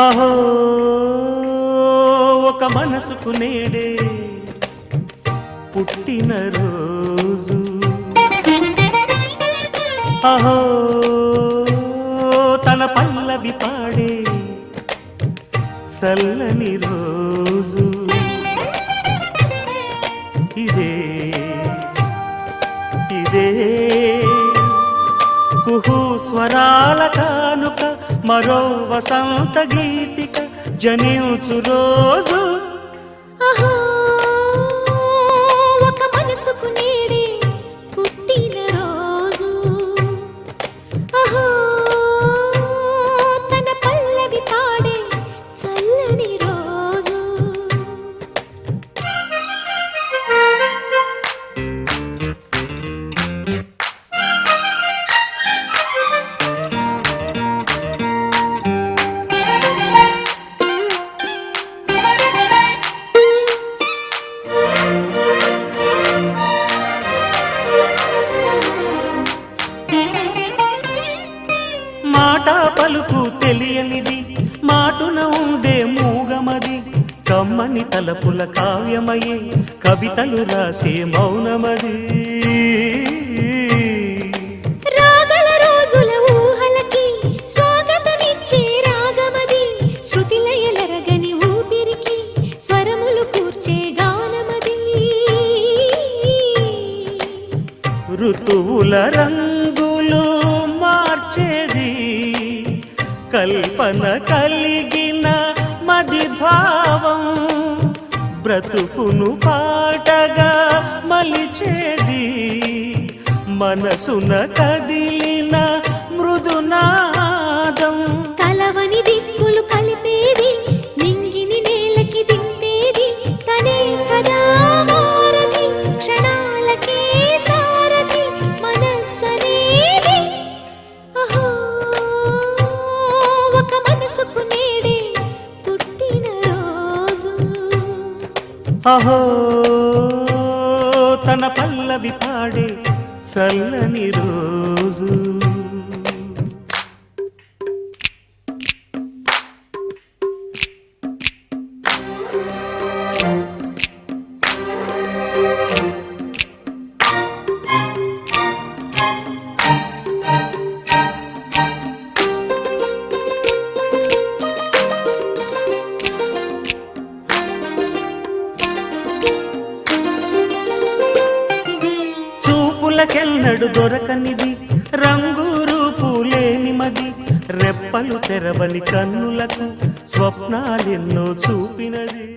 అహో ఒక మనసుకు నేడే పుట్టిన రోజు, అహో తన పల్లవి పాడే చల్లని రోజు, ఇదే ఇదే కుహు స్వరాల కానుక, మరో వసంత గీతిక జనించు రోజు. అహో ఒక మనసుకు నేడే పుట్టిన రోజు, అహో తన పల్లవి పాడే చల్లని రోజు. మాట పలుకు తెలియనిది, మాటున ఉండే మూగమది, కమ్మని తలపుల కావ్యమయే కవితలు రాసే మౌనమది. రాగల రోజుల ఊహలకి స్వాగతమిచ్చే రాగమది, శృతిలయలరగని ఊపిరికి స్వరములు కూర్చే గానమది. ఋతువుల రంగులు మార్చేది, కల్పన కలిగిన మది భావం, బ్రతుకును పాటగా మలిచేది, మనసున కదిలిన మృదునాదం. కలవని దిక్కులు కలిపేది, నింగిని నేలకి దింపేది, తనే కదా మారది, క్షణాలకే సారథి మనస్సనేది. అహో ఒక మనసుకు నేడే పుట్టిన రోజు, అహో తన పల్లవి పాడే చల్లని రోజు. చూపులకెన్నడు దొరకనిది, రంగు రూపు లేని మది, రెప్పలు తెరవని కన్నులకు స్వప్నాలెన్నో చూపినది.